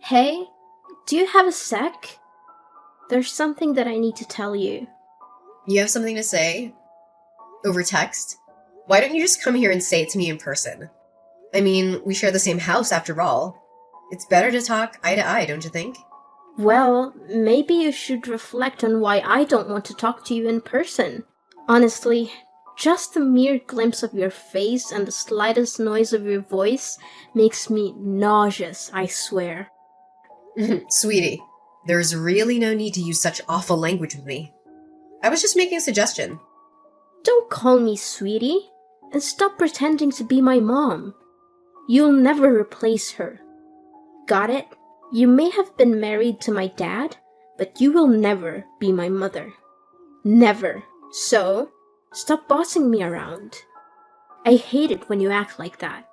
Hey, do you have a sec? There's something that I need to tell you. You have something to say? Over text? Why don't you just come here and say it to me in person? I mean, we share the same house after all. It's better to talk eye to eye, don't you think? Well, maybe you should reflect on why I don't want to talk to you in person. Honestly, just the mere glimpse of your face and the slightest noise of your voice makes me nauseous, I swear. Sweetie, there's really no need to use such awful language with me. I was just making a suggestion. Don't call me sweetie, and stop pretending to be my mom. You'll never replace her. Got it? You may have been married to my dad, but you will never be my mother. Never. So, stop bossing me around. I hate it when you act like that.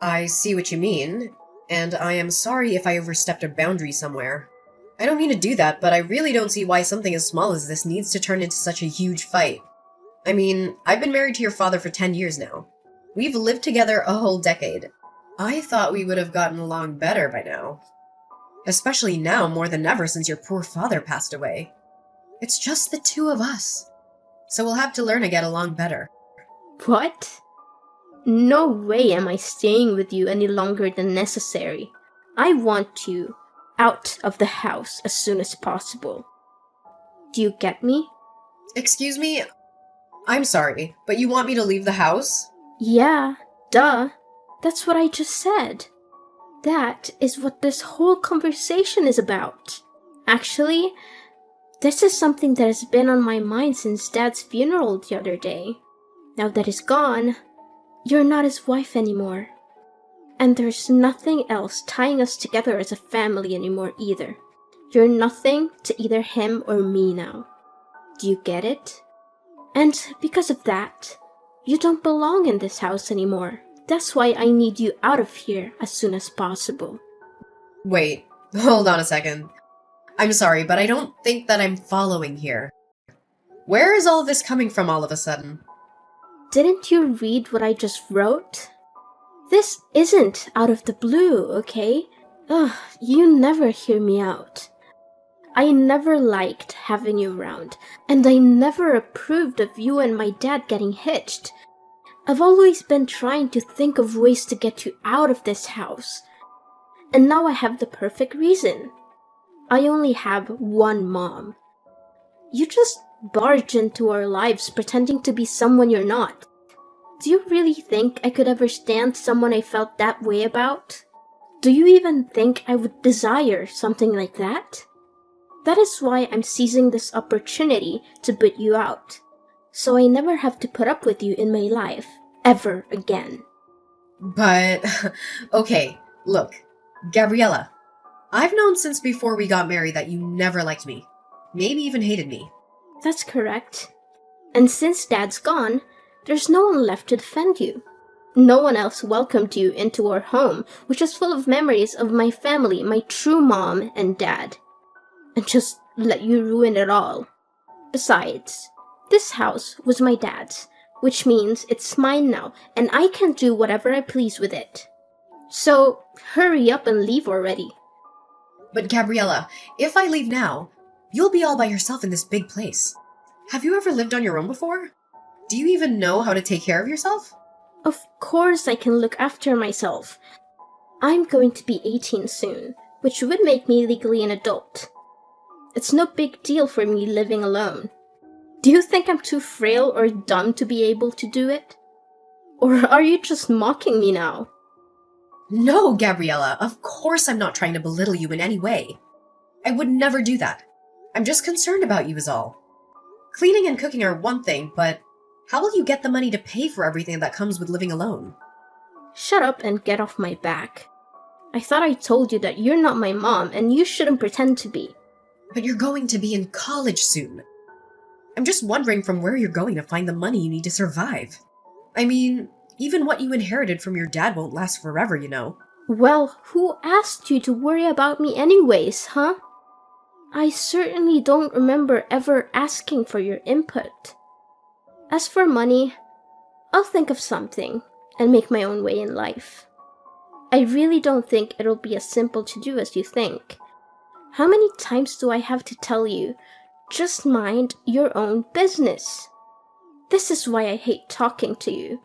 I see what you mean, and I am sorry if I overstepped a boundary somewhere. I don't mean to do that, but I really don't see why something as small as this needs to turn into such a huge fight. I mean, I've been married to your father for 10 years now. We've lived together a whole decade. I thought we would have gotten along better by now. Especially now more than ever since your poor father passed away. It's just the two of us. So we'll have to learn to get along better. What? No way am I staying with you any longer than necessary. I want you out of the house as soon as possible. Do you get me? Excuse me? I'm sorry, but you want me to leave the house? Yeah, duh. That's what I just said. That is what this whole conversation is about. Actually, this is something that has been on my mind since Dad's funeral the other day. Now that he's gone, you're not his wife anymore. And there's nothing else tying us together as a family anymore either. You're nothing to either him or me now. Do you get it? And because of that, you don't belong in this house anymore. That's why I need you out of here as soon as possible. Wait, hold on a second. I'm sorry, but I don't think that I'm following here. Where is all this coming from all of a sudden? Didn't you read what I just wrote? This isn't out of the blue, okay? Ugh, you never hear me out. I never liked having you around, and I never approved of you and my dad getting hitched. I've always been trying to think of ways to get you out of this house. And now I have the perfect reason. I only have one mom. You just barge into our lives pretending to be someone you're not. Do you really think I could ever stand someone I felt that way about? Do you even think I would desire something like that? That is why I'm seizing this opportunity to put you out. So I never have to put up with you in my life, ever again. But, okay, look, Gabriella, I've known since before we got married that you never liked me. Maybe even hated me. That's correct. And since Dad's gone, there's no one left to defend you. No one else welcomed you into our home, which is full of memories of my family, my true mom and dad. And just let you ruin it all. Besides, this house was my dad's, which means it's mine now, and I can do whatever I please with it. So, hurry up and leave already. But Gabriella, if I leave now, you'll be all by yourself in this big place. Have you ever lived on your own before? Do you even know how to take care of yourself? Of course I can look after myself. I'm going to be 18 soon, which would make me legally an adult. It's no big deal for me living alone. Do you think I'm too frail or dumb to be able to do it? Or are you just mocking me now? No, Gabriella, of course I'm not trying to belittle you in any way. I would never do that. I'm just concerned about you is all. Cleaning and cooking are one thing, but how will you get the money to pay for everything that comes with living alone? Shut up and get off my back. I thought I told you that you're not my mom and you shouldn't pretend to be. But you're going to be in college soon. I'm just wondering from where you're going to find the money you need to survive. I mean, even what you inherited from your dad won't last forever, you know. Well, who asked you to worry about me anyways, huh? I certainly don't remember ever asking for your input. As for money, I'll think of something and make my own way in life. I really don't think it'll be as simple to do as you think. How many times do I have to tell you, just mind your own business? This is why I hate talking to you.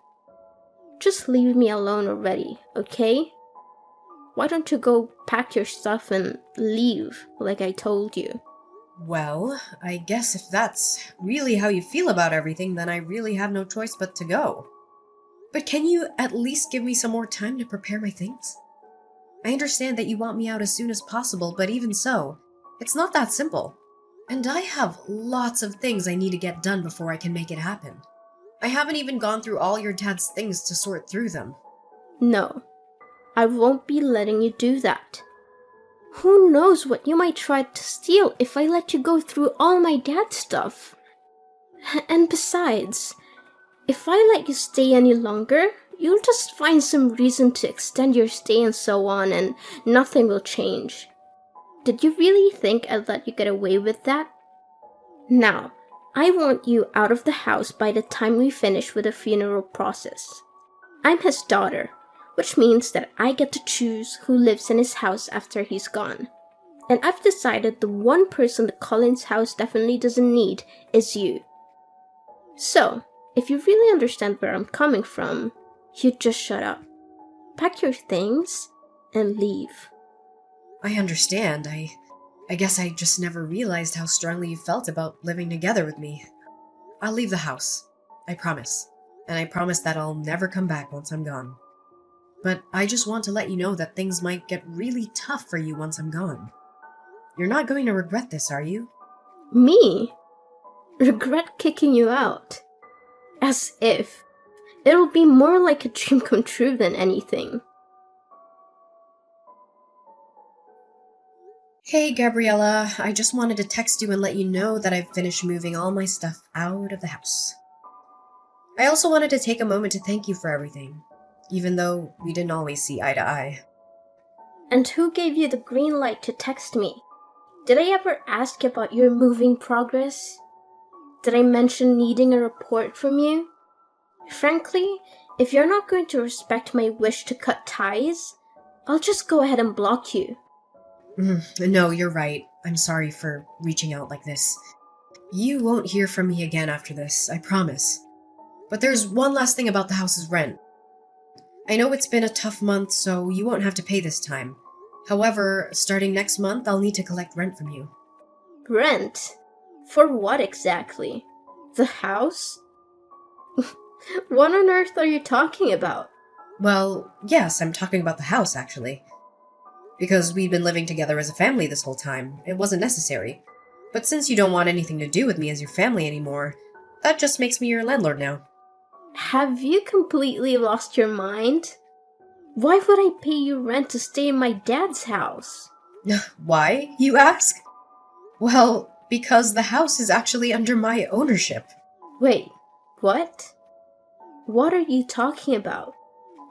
Just leave me alone already, okay? Why don't you go pack your stuff and leave, like I told you? Well, I guess if that's really how you feel about everything, then I really have no choice but to go. But can you at least give me some more time to prepare my things? I understand that you want me out as soon as possible, but even so, it's not that simple. And I have lots of things I need to get done before I can make it happen. I haven't even gone through all your dad's things to sort through them. No, I won't be letting you do that. Who knows what you might try to steal if I let you go through all my dad's stuff? And besides, if I let you stay any longer, you'll just find some reason to extend your stay and so on, and nothing will change. Did you really think I'd let you get away with that? Now, I want you out of the house by the time we finish with the funeral process. I'm his daughter, which means that I get to choose who lives in his house after he's gone. And I've decided the one person the Collins house definitely doesn't need is you. So, if you really understand where I'm coming from, you just shut up. Pack your things and leave. I understand. I guess I just never realized how strongly you felt about living together with me. I'll leave the house. I promise. And I promise that I'll never come back once I'm gone. But I just want to let you know that things might get really tough for you once I'm gone. You're not going to regret this, are you? Me? Regret kicking you out? As if. It'll be more like a dream come true than anything. Hey, Gabriella. I just wanted to text you and let you know that I've finished moving all my stuff out of the house. I also wanted to take a moment to thank you for everything, even though we didn't always see eye to eye. And who gave you the green light to text me? Did I ever ask about your moving progress? Did I mention needing a report from you? Frankly, if you're not going to respect my wish to cut ties, I'll just go ahead and block you. No, you're right. I'm sorry for reaching out like this. You won't hear from me again after this, I promise. But there's one last thing about the house's rent. I know it's been a tough month, so you won't have to pay this time. However, starting next month, I'll need to collect rent from you. Rent? For what exactly? The house? What on earth are you talking about? Well, yes, I'm talking about the house, actually. Because we've been living together as a family this whole time, it wasn't necessary. But since you don't want anything to do with me as your family anymore, that just makes me your landlord now. Have you completely lost your mind? Why would I pay you rent to stay in my dad's house? Why, you ask? Well, because the house is actually under my ownership. Wait, what? What are you talking about?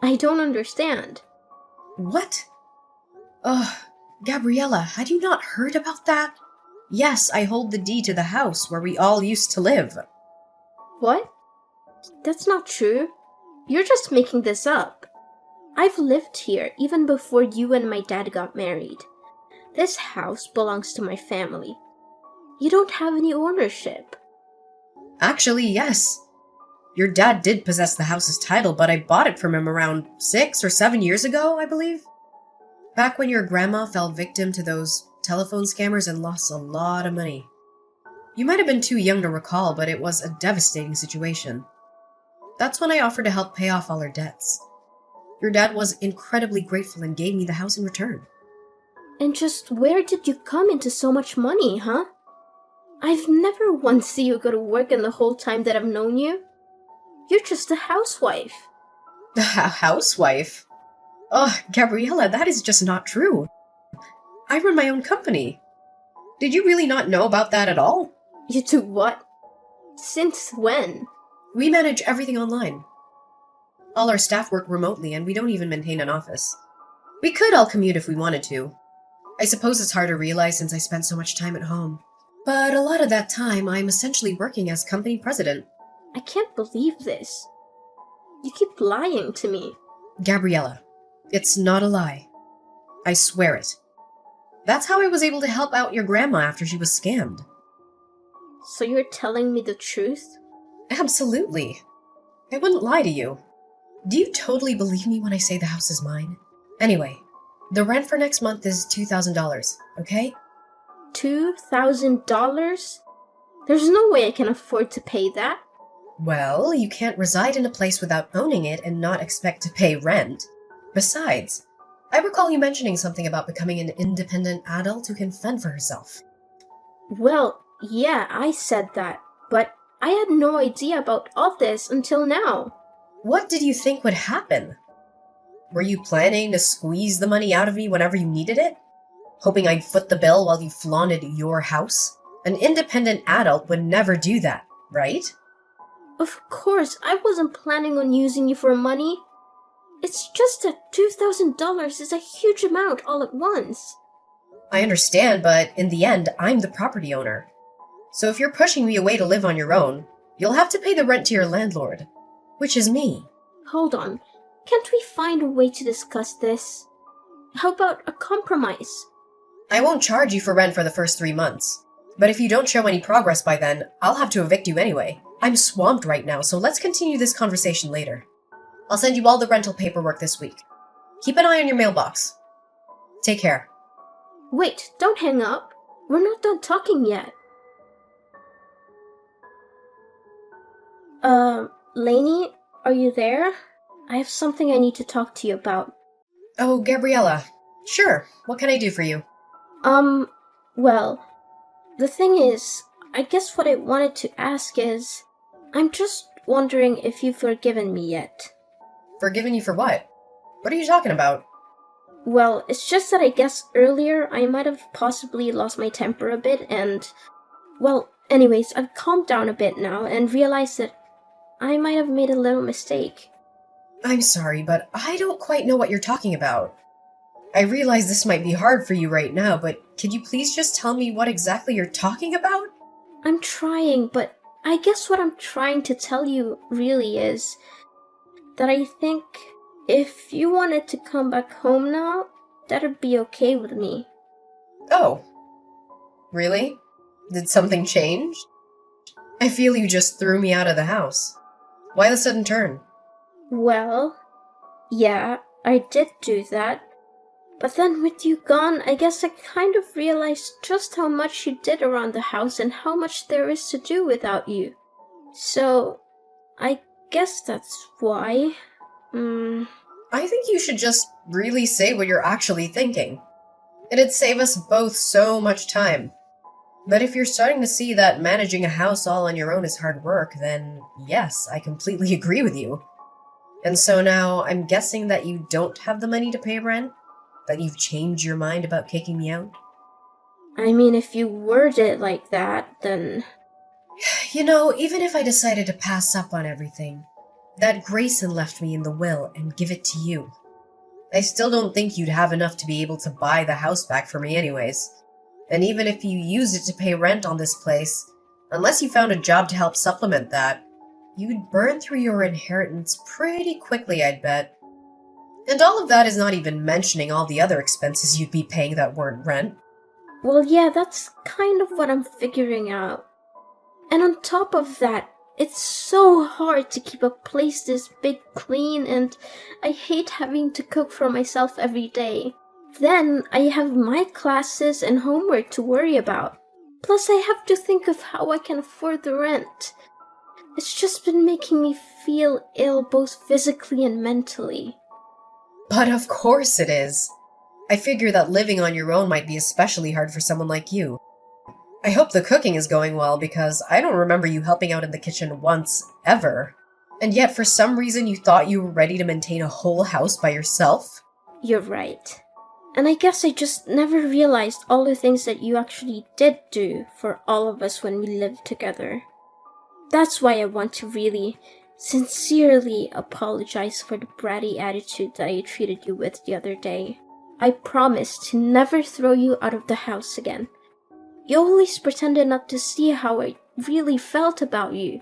I don't understand. What? Ugh, Gabriella, had you not heard about that? Yes, I hold the deed to the house where we all used to live. What? That's not true. You're just making this up. I've lived here even before you and my dad got married. This house belongs to my family. You don't have any ownership. Actually, yes. Your dad did possess the house's title, but I bought it from him around 6 or 7 years ago, I believe. Back when your grandma fell victim to those telephone scammers and lost a lot of money. You might have been too young to recall, but it was a devastating situation. That's when I offered to help pay off all her debts. Your dad was incredibly grateful and gave me the house in return. And just where did you come into so much money, huh? I've never once seen you go to work in the whole time that I've known you. You're just a housewife. A housewife? Oh, Gabriella, that is just not true. I run my own company. Did you really not know about that at all? You do what? Since when? We manage everything online. All our staff work remotely, and we don't even maintain an office. We could all commute if we wanted to. I suppose it's hard to realize since I spent so much time at home. But a lot of that time, I'm essentially working as company president. I can't believe this. You keep lying to me. Gabriella, It's not a lie. I swear it. That's how I was able to help out your grandma after she was scammed. So you're telling me the truth? Absolutely. I wouldn't lie to you. Do you totally believe me when I say the house is mine? Anyway, the rent for next month is $2,000, okay? $2,000? There's no way I can afford to pay that. Well, you can't reside in a place without owning it and not expect to pay rent. Besides, I recall you mentioning something about becoming an independent adult who can fend for herself. Well, yeah, I said that, but I had no idea about all this until now. What did you think would happen? Were you planning to squeeze the money out of me whenever you needed it? Hoping I'd foot the bill while you flaunted your house? An independent adult would never do that, right? Of course, I wasn't planning on using you for money. It's just that $2,000 is a huge amount all at once. I understand, but in the end, I'm the property owner. So if you're pushing me away to live on your own, you'll have to pay the rent to your landlord, which is me. Hold on. Can't we find a way to discuss this? How about a compromise? I won't charge you for rent for the first 3 months. But if you don't show any progress by then, I'll have to evict you anyway. I'm swamped right now, so let's continue this conversation later. I'll send you all the rental paperwork this week. Keep an eye on your mailbox. Take care. Wait, don't hang up. We're not done talking yet. Lainey, are you there? I have something I need to talk to you about. Oh, Gabriella. Sure, what can I do for you? Well, the thing is, I guess what I wanted to ask is, I'm just wondering if you've forgiven me yet. Forgiven you for what? What are you talking about? Well, it's just that I guess earlier I might have possibly lost my temper a bit and... Well, anyways, I've calmed down a bit now and realized that I might have made a little mistake. I'm sorry, but I don't quite know what you're talking about. I realize this might be hard for you right now, but could you please just tell me what exactly you're talking about? I'm trying, but I guess what I'm trying to tell you really is that I think if you wanted to come back home now, that'd be okay with me. Oh. Really? Did something change? I feel you just threw me out of the house. Why the sudden turn? Well, yeah, I did do that. But then with you gone, I guess I kind of realized just how much you did around the house and how much there is to do without you. So, I guess that's why. I think you should just really say what you're actually thinking. It'd save us both so much time. But if you're starting to see that managing a house all on your own is hard work, then yes, I completely agree with you. And so now, I'm guessing that you don't have the money to pay rent? That you've changed your mind about kicking me out? I mean, if you word it like that, then... You know, even if I decided to pass up on everything, that Grayson left me in the will and give it to you, I still don't think you'd have enough to be able to buy the house back for me anyways. And even if you used it to pay rent on this place, unless you found a job to help supplement that, you'd burn through your inheritance pretty quickly, I'd bet. And all of that is not even mentioning all the other expenses you'd be paying that weren't rent. Well, yeah, that's kind of what I'm figuring out. And on top of that, it's so hard to keep a place this big clean, and I hate having to cook for myself every day. Then I have my classes and homework to worry about. Plus I have to think of how I can afford the rent. It's just been making me feel ill both physically and mentally. But of course it is. I figure that living on your own might be especially hard for someone like you. I hope the cooking is going well, because I don't remember you helping out in the kitchen once, ever. And yet for some reason you thought you were ready to maintain a whole house by yourself? You're right. And I guess I just never realized all the things that you actually did do for all of us when we lived together. That's why I want to really, sincerely apologize for the bratty attitude that I treated you with the other day. I promise to never throw you out of the house again. You always pretended not to see how I really felt about you,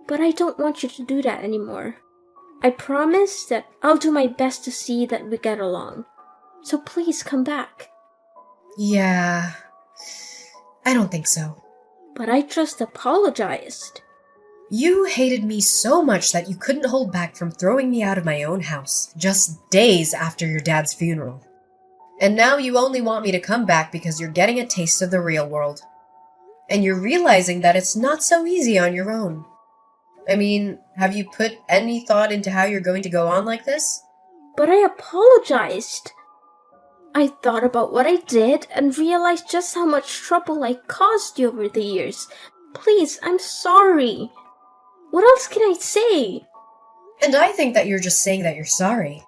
but I don't want you to do that anymore. I promise that I'll do my best to see that we get along. So please come back. Yeah, I don't think so. But I just apologized. You hated me so much that you couldn't hold back from throwing me out of my own house, just days after your dad's funeral. And now you only want me to come back because you're getting a taste of the real world. And you're realizing that it's not so easy on your own. I mean, have you put any thought into how you're going to go on like this? But I apologized. I thought about what I did and realized just how much trouble I caused you over the years. Please, I'm sorry. What else can I say? And I think that you're just saying that you're sorry.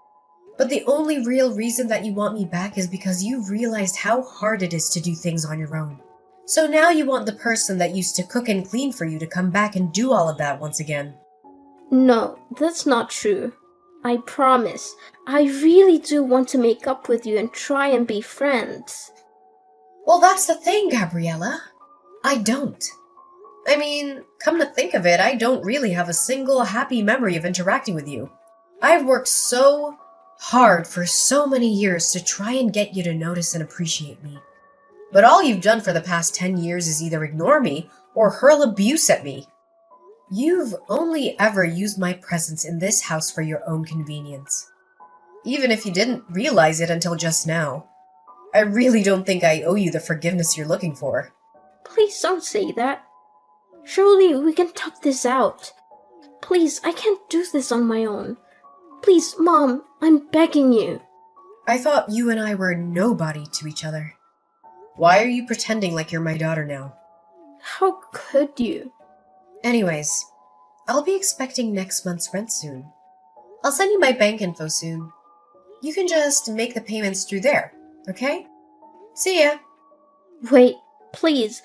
But the only real reason that you want me back is because you realized how hard it is to do things on your own. So now you want the person that used to cook and clean for you to come back and do all of that once again. No, that's not true. I promise. I really do want to make up with you and try and be friends. Well, that's the thing, Gabriella. I don't. I mean, come to think of it, I don't really have a single happy memory of interacting with you. I've worked so hard for so many years to try and get you to notice and appreciate me. But all you've done for the past 10 years is either ignore me or hurl abuse at me. You've only ever used my presence in this house for your own convenience. Even if you didn't realize it until just now. I really don't think I owe you the forgiveness you're looking for. Please don't say that. Surely we can talk this out. Please, I can't do this on my own. Please, Mom, I'm begging you. I thought you and I were nobody to each other. Why are you pretending like you're my daughter now? How could you? Anyways, I'll be expecting next month's rent soon. I'll send you my bank info soon. You can just make the payments through there, okay? See ya! Wait, please.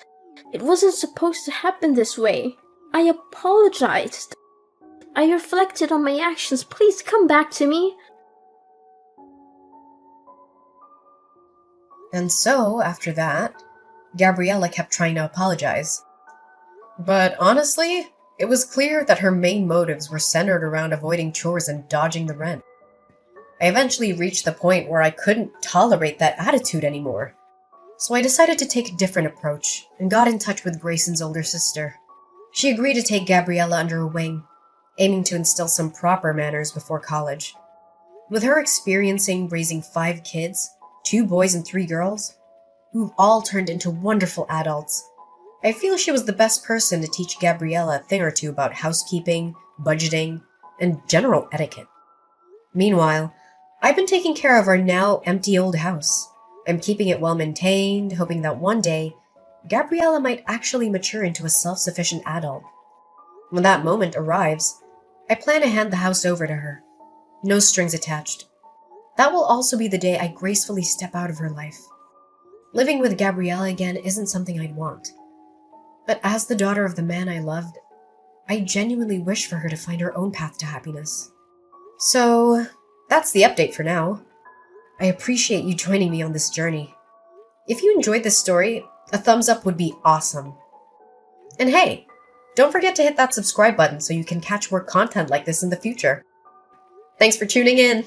It wasn't supposed to happen this way. I apologized. I reflected on my actions. Please come back to me. And so, after that, Gabriella kept trying to apologize. But honestly, it was clear that her main motives were centered around avoiding chores and dodging the rent. I eventually reached the point where I couldn't tolerate that attitude anymore. So I decided to take a different approach and got in touch with Grayson's older sister. She agreed to take Gabriella under her wing, aiming to instill some proper manners before college. With her experiencing raising 5 kids, 2 boys and 3 girls, who've all turned into wonderful adults, I feel she was the best person to teach Gabriella a thing or two about housekeeping, budgeting, and general etiquette. Meanwhile, I've been taking care of our now empty old house. I'm keeping it well maintained, hoping that one day, Gabriella might actually mature into a self-sufficient adult. When that moment arrives, I plan to hand the house over to her. No strings attached. That will also be the day I gracefully step out of her life. Living with Gabriella again isn't something I'd want. But as the daughter of the man I loved, I genuinely wish for her to find her own path to happiness. So, that's the update for now. I appreciate you joining me on this journey. If you enjoyed this story, a thumbs up would be awesome. And hey, don't forget to hit that subscribe button so you can catch more content like this in the future. Thanks for tuning in!